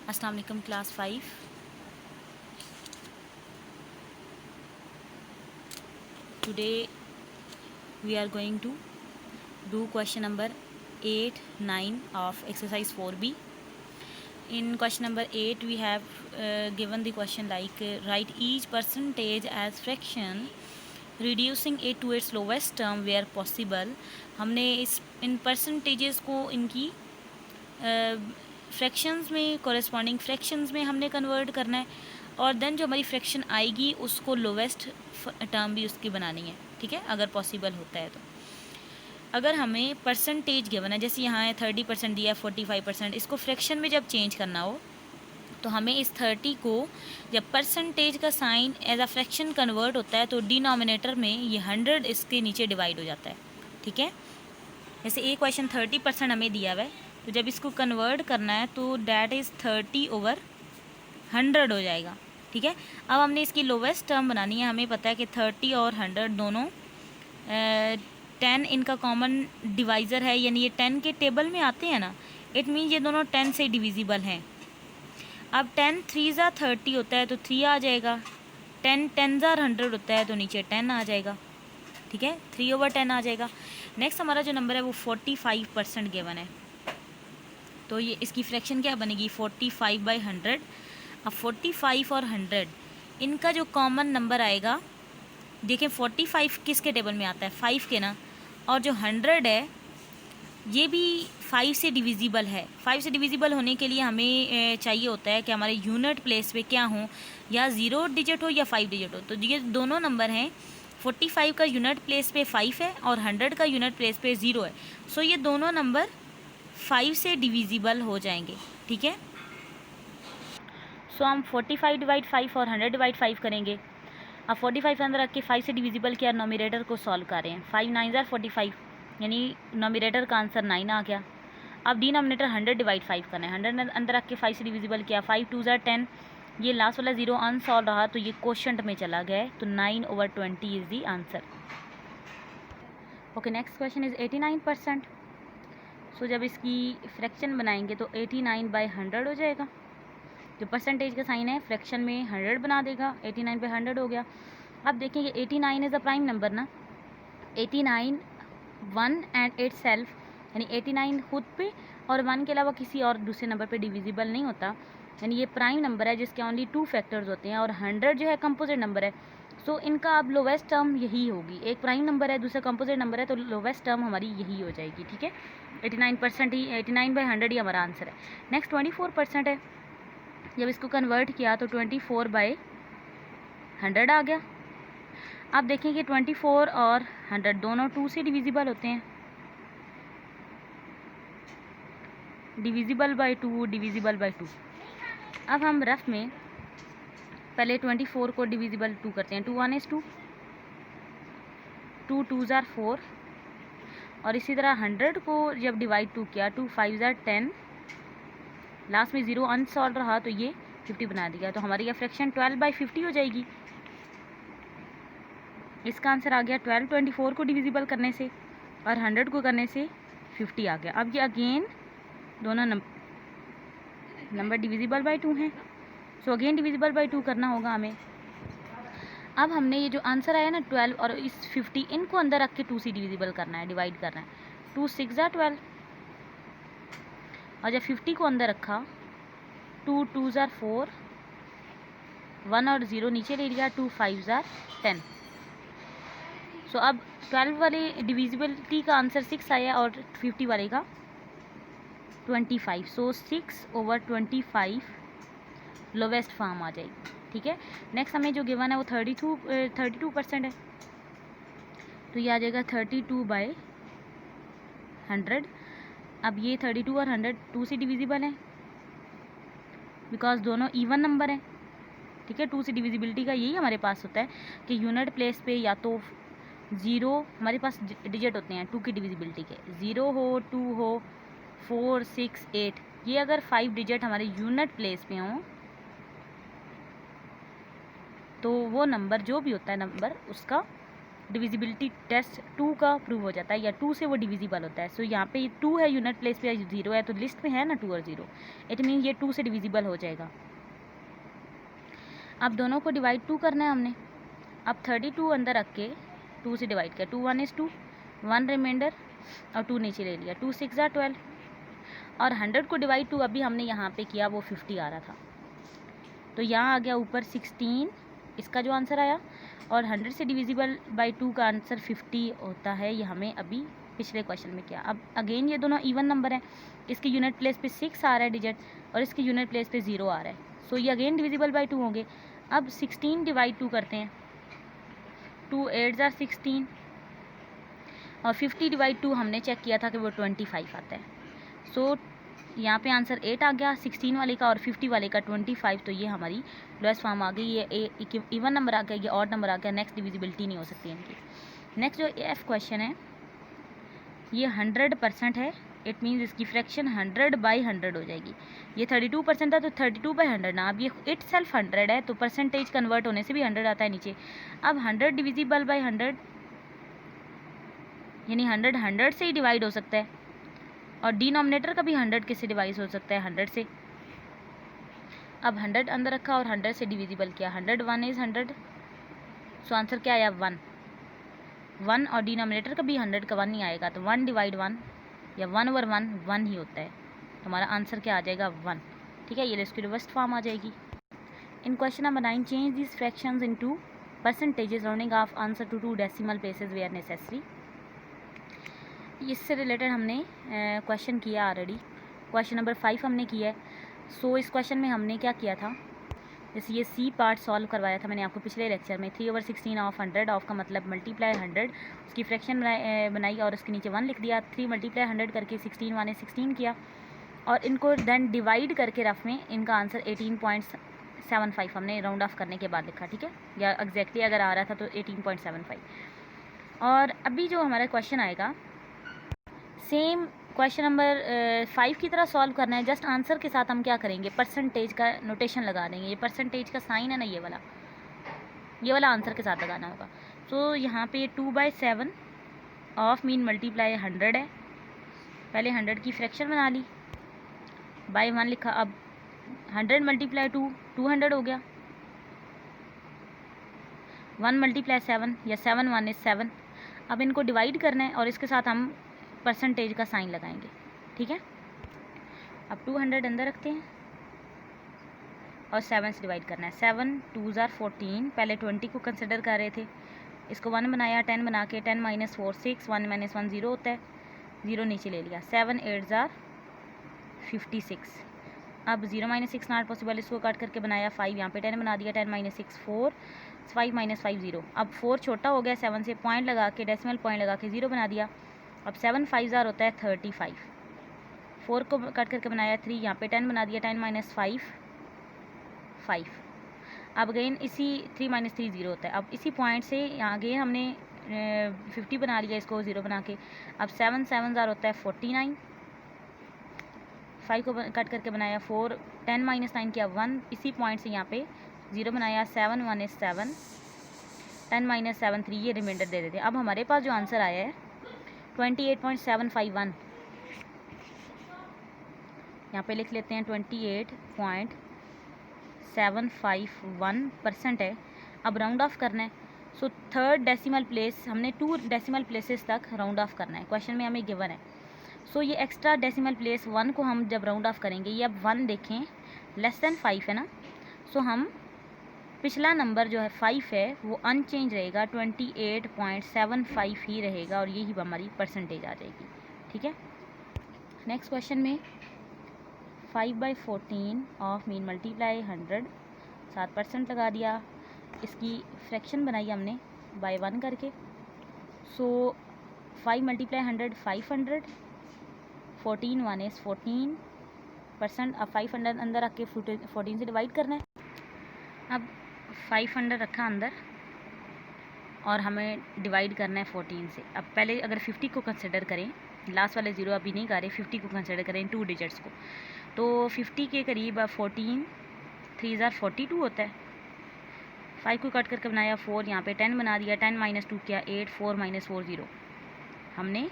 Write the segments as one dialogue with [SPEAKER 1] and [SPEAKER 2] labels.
[SPEAKER 1] अस्सलाम वालेकुम class 5। Today we are going to do question number 8, 9 of exercise 4B. In question number 8 we have given the question like write each percentage as fraction reducing it to its lowest term where possible. हमने इन percentages को इनकी fractions में corresponding fractions में हमने convert करना है और then जो हमारी फ्रैक्शन आएगी उसको लोवेस्ट टर्म भी उसकी बनानी है, ठीक है, अगर पॉसिबल होता है तो। अगर हमें परसेंटेज गिवन है, जैसे यहाँ है 30% दिया है, 45%, इसको फ्रैक्शन में जब चेंज करना हो तो हमें इस 30 को जब परसेंटेज का sign as a fraction convert होता है तो डिनोमिनेटर में ये 100 इसके नीचे डिवाइड हो जाता है, ठीक है। जैसे एक क्वेश्चन 30% हमें दिया हुआ है, तो जब इसको कन्वर्ट करना है तो डैट इज़ 30/100 हो जाएगा, ठीक है। अब हमने इसकी लोवेस्ट टर्म बनानी है। हमें पता है कि 30 और 100 दोनों 10 इनका कॉमन डिवाइज़र है, यानी ये 10 के टेबल में आते हैं ना, इट मीन ये दोनों 10 से डिविजिबल हैं। अब 10 3 30 होता है तो 3 आ जाएगा, 10 10 100 होता है तो नीचे 10 आ जाएगा, ठीक है, 3/10 आ जाएगा। नेक्स्ट हमारा जो नंबर है वो 45% गिवन है, तो ये इसकी फ्रैक्शन क्या बनेगी 45/100। अब 45 और 100 इनका जो कॉमन नंबर आएगा, देखें 45 किसके टेबल में आता है 5 के ना, और जो 100 है ये भी 5 से डिविजिबल है। 5 से डिविजिबल होने के लिए हमें चाहिए होता है कि हमारे यूनिट प्लेस पे क्या हो, या 0 डिजिट हो या 5 डिजिट हो। तो ये दोनों नंबर हैं, 45 का यूनिट प्लेस पे 5 है और 100 का यूनिट प्लेस पे 0 है। सो ये दोनों नंबर 5 से डिविजिबल हो जाएंगे, ठीक है। सो हम 45 डिवाइड 5 और 100 डिवाइड 5 करेंगे। अब 45 के अंदर रख के 5 से डिविजिबल किया, नोमिनेटर को सॉल्व कर रहे हैं। 5 9 45, यानी नोमिनेटर का आंसर 9 आ गया। अब डिनोमिनेटर 100 डिवाइड 5 करना है। 100 अंदर रख के 5 से डिविजिबल किया, 5 2 10, ये लास्ट वाला 0 अनसॉल्व रहा तो ये क्वोशंट में चला गया है, तो 9/20 is the answer. Okay, next question is 89%। सो जब इसकी फ्रैक्शन बनाएंगे तो 89/100 हो जाएगा। जो परसेंटेज का साइन है फ्रैक्शन में 100 बना देगा, 89/100 हो गया। अब देखें कि 89 इज़ अ प्राइम नंबर ना, 89 1 एंड इट सेल्फ, यानी 89 खुद पे और 1 के अलावा किसी और दूसरे नंबर पे डिविजिबल नहीं होता, यानी ये प्राइम नंबर है जिसके ओनली 2 फैक्टर्स होते हैं, और 100 जो है कंपोजिट नंबर है। सो इनका अब लोवेस्ट टर्म यही होगी, एक प्राइम नंबर है दूसरा कंपोजिट नंबर है, तो लोवेस्ट टर्म हमारी यही हो जाएगी, ठीक है। 89% ही, 89/100 ही हमारा आंसर है। नेक्स्ट 24% है, जब इसको कन्वर्ट किया तो 24/100 आ गया। अब देखें कि 24 और 100 दोनों 2 से डिविजिबल होते हैं, डिविजिबल बाय 2, डिविजिबल बाय 2। अब हम रफ में पहले 24 को डिविजिबल 2 करते हैं, 2 1 is 2, 2 2 are 4, और इसी तरह 100 को जब डिवाइड 2 किया, 2 5 are 10, लास्ट में 0 अनसॉल्व रहा तो ये 50 बना दिया, तो हमारी यह फ्रैक्शन 12/50 हो जाएगी। इसका आंसर आ गया 12, 24 को डिविजिबल करने से और 100 को करने से 50 आ गया। अब ये अगेन दोनों नंबर डिविजिबल बाय 2 हैं, सो अगेन डिविजिबल बाय 2 करना होगा हमें। अब हमने ये जो आंसर आया ना 12 और इस 50, इनको अंदर रख के 2 से डिविजिबल करना है, डिवाइड करना है। 2 6 are 12, और जब 50 को अंदर रखा 2 2 are 4, 1 और 0 नीचे ले लिया, 2 5 are 10। सो अब 12 वाले डिविजिबिलिटी का आंसर 6 आया और 50 वाले का 25, सो 6/25 लोवेस्ट फॉर्म आ जाएगी, ठीक है। नेक्स्ट हमें जो गिवन है वो 32% है, तो ये आ जाएगा 32/100। अब ये 32 और 100 2 से डिविजिबल हैं बिकॉज दोनों इवन नंबर हैं, ठीक है। 2 से डिविजिबिलिटी का यही हमारे पास होता है कि यूनिट प्लेस पे या तो 0 हमारे पास डिजिट होते हैं 2 की डिविजिबिलिटी के, 0 हो, 2 हो, 4 6 8, ये अगर 5 डिजिट हमारे यूनिट प्लेस पे हों तो वो नंबर जो भी होता है नंबर उसका डिविजिबिलिटी टेस्ट 2 का प्रूव हो जाता है या 2 से वो डिविजिबल होता है। सो यहाँ पे 2 है, यूनिट प्लेस पे 0 है, तो लिस्ट में है ना 2 और 0, इट मीन ये 2 से डिविजिबल हो जाएगा। अब दोनों को डिवाइड 2 करना है हमने। अब 32 अंदर रख के 2 से डिवाइड किया, 2 1 is 2, 1 रिमाइंडर और 2 नीचे ले लिया, 2 6 are 12 और 100 को डिवाइड 2 अभी हमने यहाँ पे किया वो 50 आ रहा था, तो यहाँ आ गया ऊपर 16 इसका जो आंसर आया, और 100 से डिविजिबल बाई 2 का आंसर 50 होता है। ये हमें अभी पिछले क्वेश्चन में किया। अब अगेन ये दोनों इवन नंबर हैं, इसके यूनिट प्लेस पे 6 आ रहा है डिजिट और इसके यूनिट प्लेस पे 0 आ रहा है, सो ये अगेन डिविजिबल बाई 2 होंगे। अब 16 डिवाइड 2 करते हैं, 2 8 are 16 और 50 डिवाइड 2 हमने चेक किया था कि वो 25 आता है। सो यहाँ पे आंसर 8 आ गया 16 वाले का और 50 वाले का 25, तो ये हमारी लोएस्ट फॉर्म आ गई। ये इवन नंबर आ गया, ये ऑड नंबर आ गया, नेक्स्ट डिविजिबिलिटी नहीं हो सकती इनकी। नेक्स्ट जो एफ क्वेश्चन है ये 100% है, इट मीन्स इसकी फ्रैक्शन 100 बाई 100 हो जाएगी। ये 32% था तो 32 बाई 100 ना, अब ये इट सेल्फ 100 है तो परसेंटेज कन्वर्ट होने से भी 100 आता है नीचे। अब 100 डिविजिबल बाई 100 यानी 100 100 से ही डिवाइड हो सकता है, और डिनोमिनेटर का भी 100 किससे डिवाइड हो सकता है, 100 से। अब 100 अंदर रखा और 100 से डिविजिबल किया, 100 1 is 100, सो आंसर क्या आया 1 1, और डिनोमिनेटर का भी 100 का 1 ही आएगा, तो 1 डिवाइड 1 या 1 ओवर 1 1 ही होता है, तो हमारा आंसर क्या आ जाएगा 1। ठीक है, ये इसकी रिवर्स फॉर्म आ जाएगी। In question number 9 change this fractions into percentages rounding off answer to 2 decimal places where necessary. इससे रिलेटेड हमने क्वेश्चन किया ऑलरेडी, क्वेश्चन नंबर 5 हमने किया है। सो इस क्वेश्चन में हमने क्या किया था, जैसे ये सी पार्ट सॉल्व करवाया था मैंने आपको पिछले लेक्चर में। 3/16 ऑफ 100 ऑफ का मतलब मल्टीप्लाई 100, उसकी फ्रैक्शन बनाई और उसके नीचे 1 लिख दिया। 3 मल्टीप्लाई 100 करके 16 1 16 किया और इनको देन डिवाइड करके रफ में इनका आंसर 18.75 हमने राउंड ऑफ करने के बाद लिखा। ठीक है, या एग्जैक्टली अगर आ रहा था तो 18.75। और अभी जो हमारा क्वेश्चन आएगा सेम क्वेश्चन नंबर 5 की तरह सॉल्व करना है, जस्ट आंसर के साथ हम क्या करेंगे, परसेंटेज का नोटेशन लगा देंगे। ये परसेंटेज का साइन है ना, ये वाला आंसर के साथ लगाना होगा। तो यहाँ पे 2/7 ऑफ मीन मल्टीप्लाई 100 है, पहले 100 की फ्रैक्शन बना ली, बाई 1 लिखा। अब 100 मल्टीप्लाई 2 200 हो गया, 1 मल्टीप्लाई 7 या 7 1 is 7। अब इनको डिवाइड करना है और इसके साथ हम परसेंटेज का साइन लगाएंगे। ठीक है, अब 200 अंदर रखते हैं और 7 से डिवाइड करना है। 7 2s are 14, पहले 20 को कंसिडर कर रहे थे, इसको 1 बनाया, 10 बना के 10 - 4 6, 1 - 1 0 होता है, 0 नीचे ले लिया। 7 8s are 56। अब 0 - 6 नॉट पॉसिबल, इसको कट करके बनाया 5, यहाँ पे 10 बना दिया, 10 - 6 4, 5 - 5 0। अब 4 छोटा हो गया 7 से, पॉइंट लगा के डेसिमल पॉइंट लगा के 0 बना दिया। अब 7 5s are होता है 35, 4 को कट करके बनाया 3, यहाँ पे 10 बना दिया, 10 - 5 5। अब अगेन इसी 3 - 3 0 होता है। अब इसी पॉइंट से यहाँ अगेन हमने 50 बना लिया इसको 0 बना के। अब 7 7s are होता है 49, 5 को कट करके बनाया 4, 10 - 9 किया 1, इसी पॉइंट से यहाँ पे 0 बनाया। 7 1 is 7, 10 - 7 3, ये रिमाइंडर दे देते हैं। अब हमारे पास जो आंसर आया है 28.751, यहाँ पे लिख लेते हैं 28.751% है। अब राउंड ऑफ करना है, सो थर्ड डेसिमल प्लेस हमने 2 डेसिमल प्लेसेस तक राउंड ऑफ करना है, क्वेश्चन में हमें गिवन है। सो ये एक्स्ट्रा डेसिमल प्लेस 1 को हम जब राउंड ऑफ करेंगे, ये अब 1 देखें लेस देन 5 है ना, सो हम पिछला नंबर जो है 5 है वो अनचेंज रहेगा, 28.75 ही रहेगा और यही हमारी परसेंटेज आ जाएगी। ठीक है, नेक्स्ट क्वेश्चन में 5/14 ऑफ मीन मल्टीप्लाई 100, 7% लगा दिया, इसकी फ्रैक्शन बनाई हमने बाय 1 करके। सो 5 मल्टीप्लाई 100 500, 14 1 is 14%। अब 500 अंदर रख के 14 से डिवाइड करना है। अब 500 रखा अंदर और हमें डिवाइड करना है 14 से। अब पहले अगर 50 को कंसिडर करें, लास्ट वाले 0 अभी नहीं कर रहे, 50 को कंसिडर करें 2 डिजिट्स को, तो 50 के करीब 14 3s are 42 होता है। 5 को कट करके बनाया 4, यहाँ पे 10 बना दिया, 10 माइनस 2 किया 8, 4 माइनस 4 0, हमने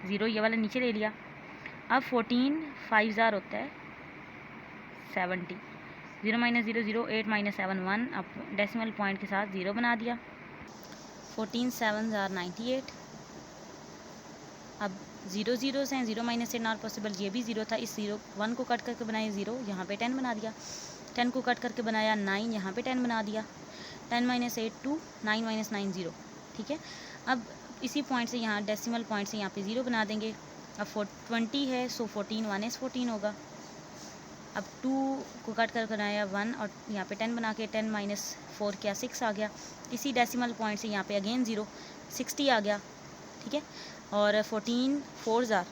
[SPEAKER 1] 0 ये वाला नीचे ले लिया। अब 14 5 ज़ार होता है 70, 0 माइनस 0 0, 8 माइनस 7 1, अब डेसिमल पॉइंट के साथ 0 बना दिया। 14 7 ज़ार 98, अब 0 0 से 0 माइनस 8 नॉट पॉसिबल, ये भी 0 था, इस 1 को कट करके बनाया 0, यहाँ पे 10 बना दिया। 10 को कट करके बनाया 9, यहाँ पे 10 बना दिया। 10 माइनस 8 2, 9 माइनस 9 0, ठीक है। अब इसी पॉइंट से यहाँ डेसिमल पॉइंट से यहाँ पे 0 बना देंगे। अब 20 है, सो 14 1 is 14 होगा। अब 2 को कट कर बनाया 1 और यहाँ पे 10 बना के 10 माइनस 4 क्या 6 आ गया। इसी डेसिमल पॉइंट से यहाँ पे अगेन 0, 60 आ गया, ठीक है। और 14 4 ज़ार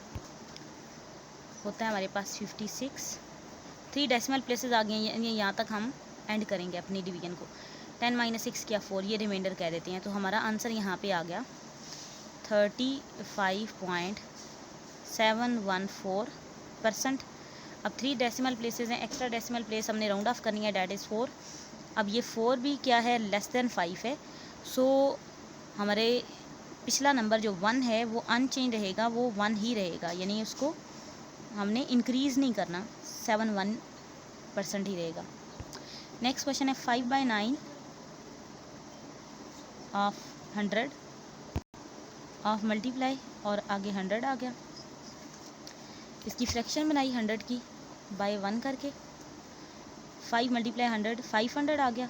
[SPEAKER 1] होता है हमारे पास 56। 3 डेसिमल प्लेसेस आ गए, यानी यहाँ तक हम एंड करेंगे अपनी डिवीजन को। 10 माइनस 6 क्या 4, ये रिमाइंडर कह देते हैं। तो हमारा आंसर यहाँ पे आ गया 35.714%। अब 3 डेसिमल प्लेसेस हैं, एक्स्ट्रा डेसिमल प्लेस हमने राउंड ऑफ करनी है, डैट इज़ 4। अब ये 4 भी क्या है, लेस देन 5 है। सो हमारे पिछला नंबर जो 1 है वो अनचेंज रहेगा, वो 1 ही रहेगा, यानी उसको हमने इंक्रीज़ नहीं करना, 71% ही रहेगा। नेक्स्ट क्वेश्चन है 5/9 ऑफ 100 ऑफ मल्टीप्लाई, और आगे 100 आ गया। इसकी फ्रैक्शन बनाई 100 की बाय 1 करके, 5 मल्टीप्लाई 100 500 आ गया,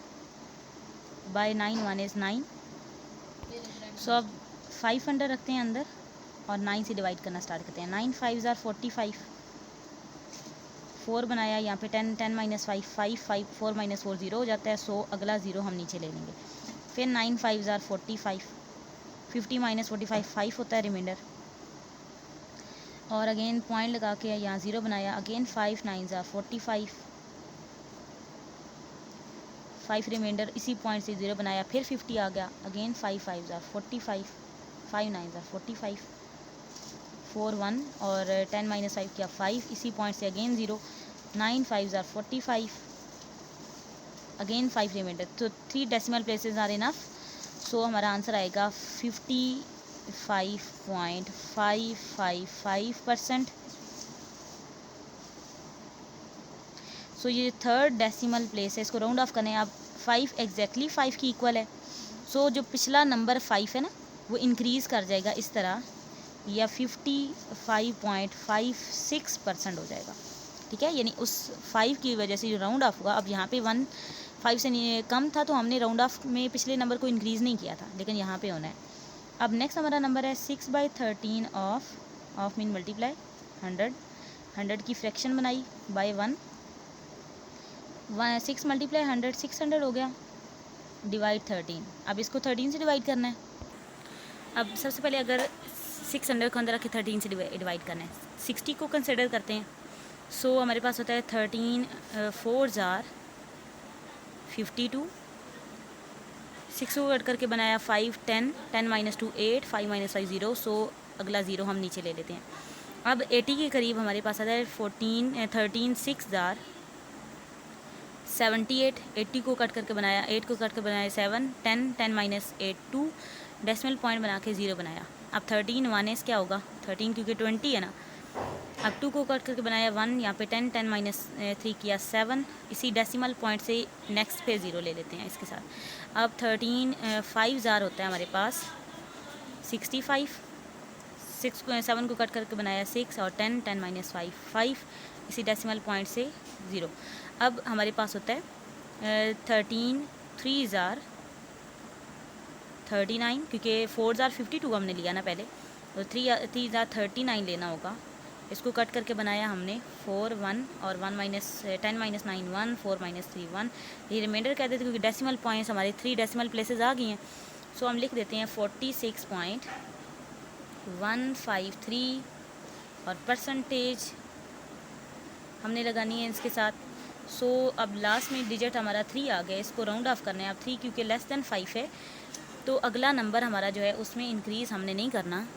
[SPEAKER 1] बाय 9 1 is 9। सो अब 500 रखते हैं अंदर और 9 से डिवाइड करना स्टार्ट करते हैं। 9 5 ज़ार 45, 4 बनाया, यहाँ पे 10 10 माइनस 5 5 5, 4 माइनस 4 0 हो जाता है। सो अगला 0 हम नीचे ले लेंगे। फिर 9 5 ज़ार 45, 50 माइनस 45 5 होता है रिमाइंडर, और अगेन पॉइंट लगा के यहाँ 0 बनाया। अगेन 5 9 ज़ार 45, 5 रिमाइंडर, इसी पॉइंट से 0 बनाया। फिर 50 आ गया, अगेन 5 5 ज़ार 45, 5 9 ज़ार 45, 4 1 और 10 माइनस 5 किया 5, इसी पॉइंट से अगेन 0, 9 5 ज़ार 45, अगेन 5 रिमाइंडर। तो 3 डेसिमल प्लेसेस आर इनफ। सो हमारा आंसर आएगा 55.555%। सो ये थर्ड डेसिमल प्लेस है, इसको राउंड ऑफ करने। आप 5 एग्जैक्टली 5 की इक्वल है। सो जो पिछला नंबर 5 है ना, वो इंक्रीज़ कर जाएगा इस तरह, या 55.56% हो जाएगा, ठीक है। यानी उस 5 की वजह से जो राउंड ऑफ हुआ, अब यहाँ पे 1 5 से कम था तो हमने राउंड ऑफ में पिछले नंबर को इंक्रीज़ नहीं किया था, लेकिन यहाँ पे होना है। अब नेक्स्ट हमारा नंबर है 6/13 ऑफ मीन मल्टीप्लाई 100। 100 की फ्रैक्शन बनाई बाय 1, 6 मल्टीप्लाई 100 600 हो गया, डिवाइड 13। अब इसको 13 से डिवाइड करना है। अब सबसे पहले अगर 600 को अंदर रख के 13 से डिवाइड करना है, 60 को कंसिडर करते हैं। सो हमारे पास होता है 13 4 ज़ार 52, 6 को कट करके बनाया 5 10, 10 माइनस 2 8, 5 माइनस 5 0। सो अगला 0 हम नीचे ले लेते हैं। अब 80 के करीब हमारे पास आता है 13 6 ज़ार 78, 80 को कट करके बनाया, 8 को कट कर बनाया 7, 10 10 माइनस 8 2, डेसिमल पॉइंट बना के 0 बनाया। अब 13 1 is क्या होगा, 13 क्योंकि 20 है ना। अब 2 को कट करके बनाया 1, यहाँ पे 10 10 माइनस 3 किया 7, इसी डेसिमल पॉइंट से नेक्स्ट पे 0 ले लेते हैं इसके साथ। अब 13 5 ज़ार होता है हमारे पास 65, 7 को कट करके बनाया 6 और 10 10 माइनस 5 5, इसी डेसिमल पॉइंट से 0। अब हमारे पास होता है 13 3 ज़ार 39, क्योंकि 4 ज़ार 52 हमने लिया ना पहले, तो 3 ज़ार 39 लेना होगा। इसको कट करके बनाया हमने 4 1 और 1 माइनस 10 माइनस 9 1, 4 माइनस 3 1, ये रिमाइंडर कहते थे क्योंकि डेसिमल पॉइंट्स हमारे 3 डेसिमल प्लेसेस आ गई हैं। सो हम लिख देते हैं 46.153 और परसेंटेज हमने लगानी है इसके साथ। सो अब लास्ट में डिजिट हमारा 3 आ गया, इसको राउंड ऑफ करना है। अब 3 क्योंकि लेस देन 5 है, तो अगला नंबर हमारा जो है उसमें इंक्रीज़ हमने नहीं करना,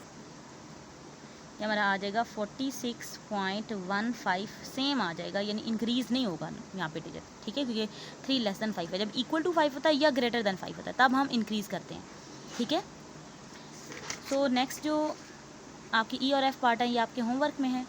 [SPEAKER 1] ये हमारा आ जाएगा 46.15 सेम आ जाएगा, यानी इंक्रीज़ नहीं होगा यहाँ पे डिजिट, ठीक है, क्योंकि 3 लेस देन 5 है। जब इक्वल टू 5 होता है या ग्रेटर देन 5 होता है तब हम इंक्रीज़ करते हैं, ठीक है। सो नेक्स्ट जो आपकी ई और एफ पार्ट है ये आपके होमवर्क में है।